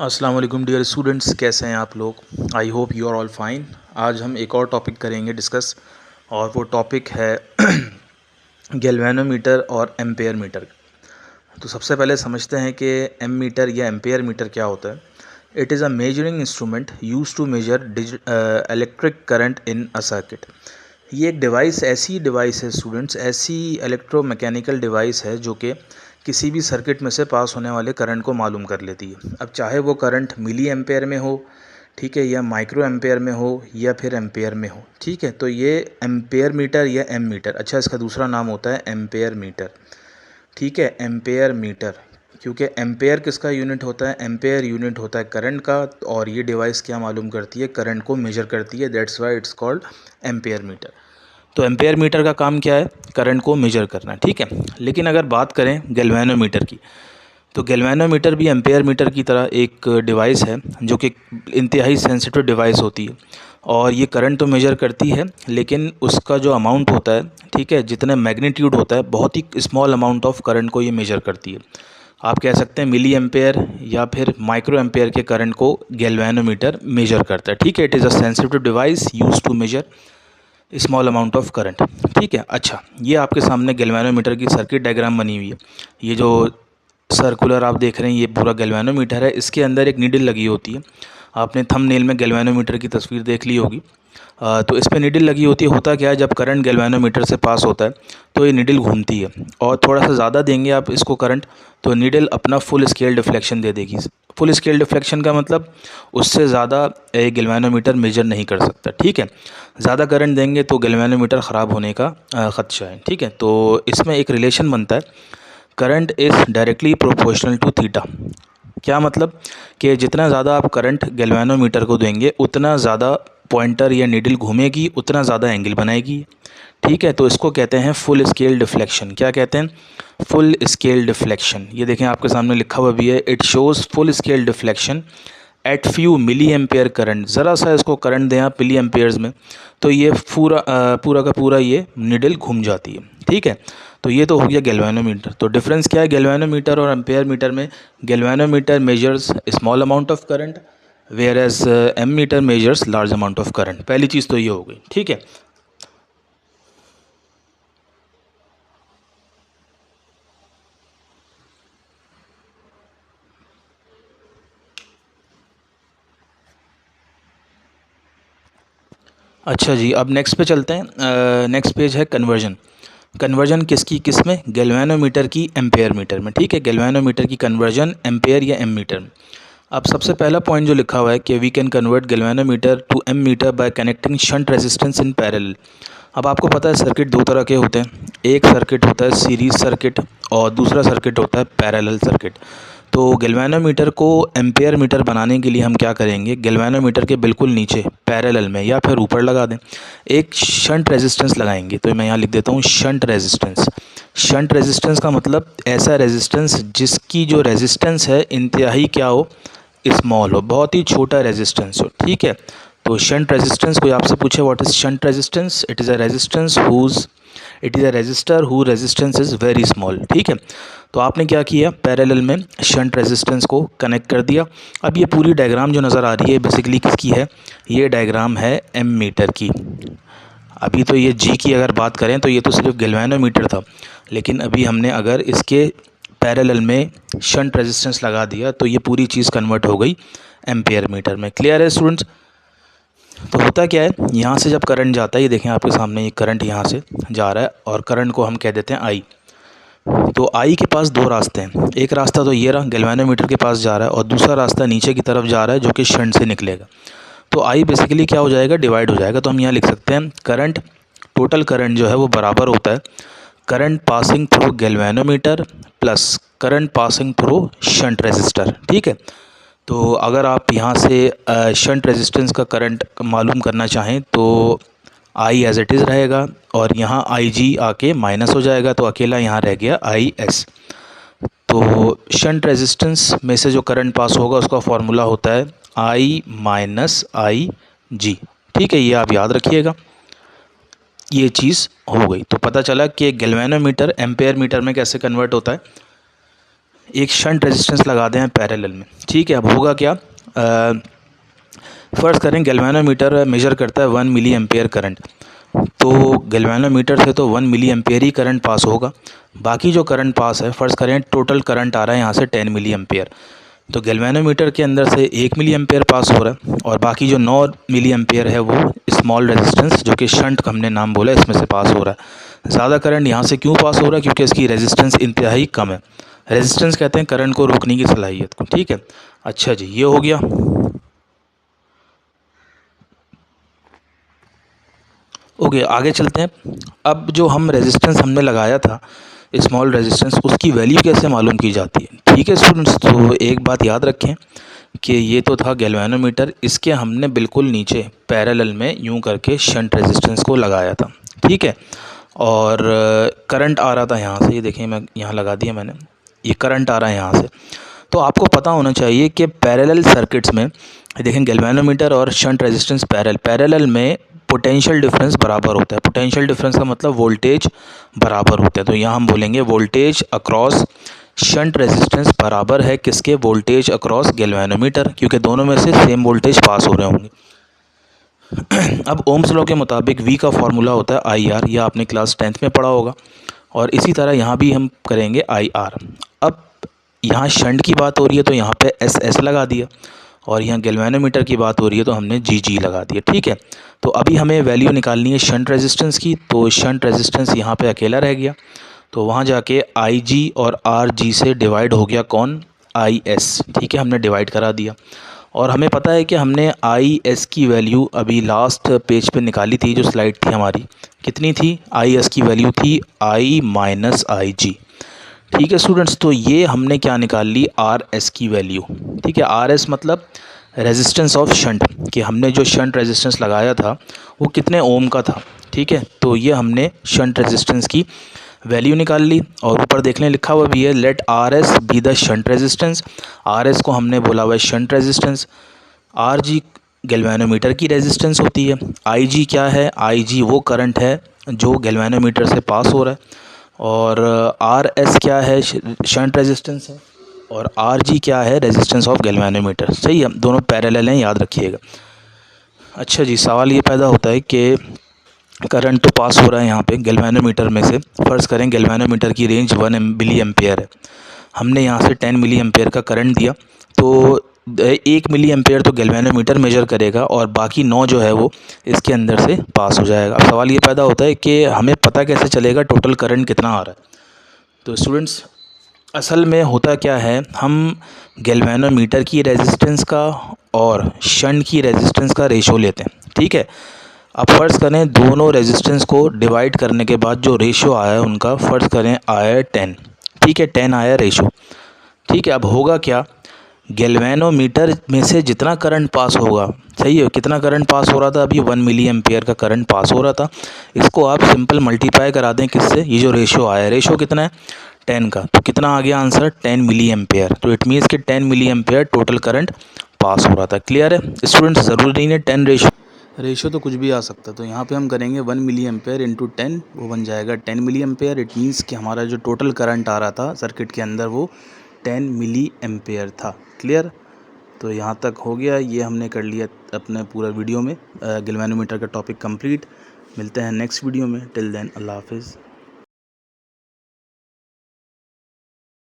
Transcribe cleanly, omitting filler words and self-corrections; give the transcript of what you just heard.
अस्सलाम वालेकुम dear students, कैसे हैं आप लोग। I hope you are all fine. आज हम एक और टॉपिक करेंगे डिस्कस, और वो टॉपिक है गैल्वेनोमीटर और एम्पेयर मीटर। तो सबसे पहले समझते हैं कि एम मीटर या एम्पेयर मीटर क्या होता है। It is a measuring instrument use to measure electric current in a circuit. ये एक डिवाइस, ऐसी डिवाइस है स्टूडेंट्स, ऐसी इलेक्ट्रोमैकेनिकल डिवाइस है जो कि किसी भी सर्किट में से पास होने वाले करंट को मालूम कर लेती है। अब चाहे वो करंट मिली एम्पेयर में हो, ठीक है, या माइक्रो एम्पेयर में हो, या फिर एम्पेयर में हो, ठीक है। तो ये एम्पेयर मीटर या एम मीटर, अच्छा इसका दूसरा नाम होता है एम्पेयर मीटर, ठीक है, एम्पेयर मीटर। क्योंकि एम्पेयर किसका यूनिट होता है, एम्पेयर यूनिट होता है करंट का, और ये डिवाइस क्या मालूम करती है, करंट को मेजर करती है। That's why it's called ampere metre. तो एम्पेयर मीटर का काम क्या है, करंट को मेजर करना, ठीक है। लेकिन अगर बात करें गैल्वेनोमीटर की, तो गैल्वेनोमीटर भी एम्पेयर मीटर की तरह एक डिवाइस है जो कि इंतहाई सेंसिटिव डिवाइस होती है, और ये करंट तो मेजर करती है, लेकिन उसका जो अमाउंट होता है, ठीक है, जितने मैग्नीट्यूड होता है, बहुत ही स्मॉल अमाउंट ऑफ करंट को ये मेजर करती है। आप कह सकते हैं मिली एम्पेयर या फिर माइक्रो एम्पेयर के करंट को गैल्वेनोमीटर मेजर करता है, ठीक है। It is a sensitive device use to measure small amount of current, ठीक है। अच्छा, ये आपके सामने गैल्वेनोमीटर की सर्किट डायग्राम बनी हुई है। ये जो सर्कुलर आप देख रहे हैं, ये पूरा गैल्वेनोमीटर है। इसके अंदर एक नीडल लगी होती है। आपने थंबनेल में गैल्वेनोमीटर की तस्वीर देख ली होगी। तो इस पर नीडल लगी होती है। होता क्या है, जब करंट गैल्वेनोमीटर से पास होता है तो ये नीडल घूमती है, और थोड़ा सा ज़्यादा देंगे आप इसको करंट, तो नीडल अपना फुल स्केल डिफ्लेक्शन दे देगी। फुल स्केल डिफ्लेक्शन का मतलब उससे ज़्यादा गैल्वेनोमीटर मेजर नहीं कर सकता, ठीक है। ज़्यादा करंट देंगे तो गैल्वेनोमीटर ख़राब होने का ख़दशा है, ठीक है। तो इसमें एक रिलेशन बनता है, current is directly proportional to theta. क्या मतलब कि जितना ज़्यादा आप करंट गैल्वेनोमीटर को देंगे, उतना ज़्यादा पॉइंटर या नीडल घूमेगी, उतना ज़्यादा एंगल बनाएगी, ठीक है। तो इसको कहते हैं फुल स्केल डिफ्लेक्शन। क्या कहते हैं, फुल स्केल डिफ्लेक्शन। ये देखें आपके सामने लिखा हुआ भी है, it shows full scale deflection at few milli ampere current. ज़रा सा इसको करंट दें आप मिली एम्पेयर्स में, तो ये पूरा का पूरा ये नीडल घूम जाती है, ठीक है। तो ये तो हो गया गैल्वेनोमीटर। तो डिफरेंस क्या है गैल्वेनोमीटर और एम्पेयर मीटर में। Galvanometer measures small amount of current, whereas ammeter measures large amount of current. पहली चीज़ तो ये हो गई, ठीक है। अच्छा जी, अब नेक्स्ट पे चलते हैं। नेक्स्ट पेज है कन्वर्जन। कन्वर्जन किसकी, किस में, गैल्वेनोमीटर की एम्पेयर मीटर में, ठीक है। गैल्वेनोमीटर की कन्वर्जन एम्पेयर या एम मीटर में। अब सबसे पहला पॉइंट जो लिखा हुआ है कि we can convert galvanometer to ammeter by connecting shunt resistance in parallel. अब आपको पता है सर्किट दो तरह के होते हैं। एक सर्किट होता है सीरीज सर्किट, और दूसरा सर्किट होता है पैरेलल सर्किट। तो गैल्वेनोमीटर को एम्पेयर मीटर बनाने के लिए हम क्या करेंगे, गैल्वेनोमीटर के बिल्कुल नीचे पैरेलल में या फिर ऊपर लगा दें, एक शंट रेजिस्टेंस लगाएंगे। तो मैं यहाँ लिख देता हूँ शंट रेजिस्टेंस। शंट रेजिस्टेंस का मतलब ऐसा रेजिस्टेंस जिसकी जो रेजिस्टेंस है इंतहाई क्या हो, स्मॉल हो, बहुत ही छोटा रेजिस्टेंस हो, ठीक है। तो शंट रेजिस्टेंस, कोई आपसे पूछे what is shunt resistance, it is a resistance whose it is a resistor who resistance is very small, ठीक है। तो आपने क्या किया, पैरेलल में शंट रेजिस्टेंस को कनेक्ट कर दिया। अब ये पूरी डायग्राम जो नज़र आ रही है बेसिकली किसकी है, ये डायग्राम है एम मीटर की। अभी तो ये जी की अगर बात करें तो ये तो सिर्फ गैल्वेनोमीटर था, लेकिन अभी हमने अगर इसके पैरेलल में शंट रेजिस्टेंस लगा दिया तो ये पूरी चीज़ कन्वर्ट हो गई एम्पेयर मीटर में। क्लियर है स्टूडेंट्स। तो होता क्या है, यहाँ से जब करंट जाता है, ये देखें आपके सामने ये करंट यहाँ से जा रहा है, और करंट को हम कह देते हैं आई। तो आई के पास दो रास्ते हैं, एक रास्ता तो ये रहा गैल्वेनोमीटर के पास जा रहा है, और दूसरा रास्ता नीचे की तरफ जा रहा है जो कि शंट से निकलेगा। तो आई बेसिकली क्या हो जाएगा, डिवाइड हो जाएगा। तो हम यहाँ लिख सकते हैं करंट, टोटल करंट जो है वो बराबर होता है current passing through galvanometer plus current passing through shunt resistor, ठीक है। तो अगर आप यहाँ से शंट रेजिस्टेंस का करंट मालूम करना चाहें तो आई एज इट इज़ रहेगा, और यहाँ आई जी आके माइनस हो जाएगा, तो अकेला यहाँ रह गया आई एस। तो शंट रेजिस्टेंस में से जो करंट पास होगा उसका फॉर्मूला होता है आई माइनस आई जी, ठीक है। ये आप याद रखिएगा। ये चीज़ हो गई, तो पता चला कि गैल्वेनोमीटर एम्पेयर मीटर में कैसे कन्वर्ट होता है। एक शंट रेजिस्टेंस लगा दें पैरेलल में, ठीक है। अब होगा क्या, फ़र्ज़ करें गैल्वेनोमीटर मेजर करता है 1 मिली एम्पेयर करंट, तो गैल्वेनोमीटर से तो 1 मिली एम्पेयर ही करंट पास होगा। बाकी जो करंट पास है, फ़र्ज़ करें टोटल करंट आ रहा है यहाँ से 10 मिली एम्पेयर, तो गैल्वेनोमीटर के अंदर से 1 मिली एम्पेयर पास हो रहा है और बाकी जो 9 मिली एम्पेयर है वो स्मॉल रेजिस्टेंस जो कि शंट हमने नाम बोला इसमें से पास हो रहा है। ज़्यादा करंट यहाँ से क्यों पास हो रहा है, क्योंकि इसकी रेजिस्टेंस इंतहाई कम है। रेजिस्टेंस कहते हैं करंट को रोकने की सलाहियत को, ठीक है। अच्छा जी, ये हो गया। ओके, आगे चलते हैं। अब जो हम रेजिस्टेंस हमने लगाया था स्मॉल रेजिस्टेंस, उसकी वैल्यू कैसे मालूम की जाती है, ठीक है स्टूडेंट्स। तो एक बात याद रखें कि ये तो था गैल्वेनोमीटर, इसके हमने बिल्कुल नीचे पैरेलल में यूं करके शंट रेजिस्टेंस को लगाया था, ठीक है। और करंट आ रहा था यहाँ से, ये देखें मैं यहाँ लगा दिया मैंने, ये करंट आ रहा है यहाँ से। तो आपको पता होना चाहिए कि पैरेलल सर्किट्स में देखें गैल्वेनोमीटर और शंट रेजिस्टेंस पैरेलल में पोटेंशियल डिफरेंस बराबर होता है। पोटेंशियल डिफरेंस का मतलब वोल्टेज बराबर होता है। तो यहाँ हम बोलेंगे वोल्टेज अक्रॉस शंट रेजिस्टेंस बराबर है किसके, वोल्टेज अक्रॉस गैल्वेनोमीटर, क्योंकि दोनों में से सेम वोल्टेज पास हो रहे होंगे। अब ओम्स लॉ के मुताबिक V का फार्मूला होता है IR, यह आपने क्लास 10th में पढ़ा होगा। और इसी तरह यहाँ भी हम करेंगे IR। अब यहाँ शंट की बात हो रही है तो यहाँ पे SS लगा दिया, और यहाँ गैल्वेनोमीटर की बात हो रही है तो हमने GG लगा दिया, ठीक है। तो अभी हमें वैल्यू निकालनी है शंट रेजिस्टेंस की, तो शंट रेजिस्टेंस यहाँ पे अकेला रह गया, तो वहाँ जाके IG और RG से डिवाइड हो गया कौन, IS, ठीक है, हमने डिवाइड करा दिया। और हमें पता है कि हमने IS की वैल्यू अभी लास्ट पेज पे निकाली थी, जो स्लाइड थी हमारी, कितनी थी, IS की वैल्यू थी I माइनस IG, ठीक है स्टूडेंट्स। तो ये हमने क्या निकाल ली, RS की वैल्यू, ठीक है। RS मतलब रेजिस्टेंस ऑफ शंट, कि हमने जो शंट रेजिस्टेंस लगाया था वो कितने ओम का था, ठीक है। तो ये हमने शंट रेजिस्टेंस की वैल्यू निकाल ली। और ऊपर देखने लिखा हुआ भी है let RS be the shunt resistance, RS को हमने बोला हुआ है शंट रेजिस्टेंस। RG गैल्वेनोमीटर की रेजिस्टेंस होती है। IG क्या है, IG वो करंट है जो गैल्वेनोमीटर से पास हो रहा है। और RS क्या है, शंट रेजिस्टेंस है। और RG क्या है, रेजिस्टेंस ऑफ गैल्वेनोमीटर, सही है, दोनों पैरेलल हैं, याद रखिएगा। अच्छा जी, सवाल ये पैदा होता है कि करंट तो पास हो रहा है यहाँ पे गैल्वेनोमीटर में से, फ़र्ज़ करें गैल्वेनोमीटर की रेंज 1 मिली एम्पेयर है, हमने यहाँ से 10 मिली एम्पेयर का करंट दिया, तो 1 मिली एम्पेयर तो गैल्वेनोमीटर मेजर करेगा और बाकी 9 जो है वो इसके अंदर से पास हो जाएगा। अब सवाल ये पैदा होता है कि हमें पता कैसे चलेगा टोटल करंट कितना आ रहा है। तो स्टूडेंट्स, असल में होता क्या है, हम गैल्वेनोमीटर की रेजिस्टेंस का और शंट की रेजिस्टेंस का रेशो लेते हैं, ठीक है। अब फ़र्ज़ करें दोनों रेजिस्टेंस को डिवाइड करने के बाद जो रेशो आया है उनका, फ़र्ज़ करें आया 10, ठीक है, 10 आया रेशो, ठीक है। अब होगा क्या, गैल्वेनोमीटर में से जितना करंट पास होगा, सही है, कितना करंट पास हो रहा था, अभी 1 मिली एम्पेयर का करंट पास हो रहा था, इसको आप सिंपल मल्टीप्लाई करा दें किससे, ये जो रेशो आया, रेशो कितना है 10 का, तो कितना आ गया आंसर, 10 मिली एम्पेयर। तो इट मीन्स कि 10 milli ampere total current pass हो रहा था। क्लियर है स्टूडेंट्स, ज़रूरी नहीं है 10 रेशो तो कुछ भी आ सकता है। तो यहाँ पे हम करेंगे 1 मिली एम्पेयर इंटू 10, वो बन जाएगा 10 मिली एम्पेयर। इट मीन्स कि हमारा जो टोटल करंट आ रहा था सर्किट के अंदर वो 10 मिली एम्पेयर था। क्लियर, तो यहाँ तक हो गया, ये हमने कर लिया अपने पूरा वीडियो में गैल्वेनोमीटर का टॉपिक कंप्लीट। मिलते हैं नेक्स्ट वीडियो में, टिल देन अल्लाह हाफिज़।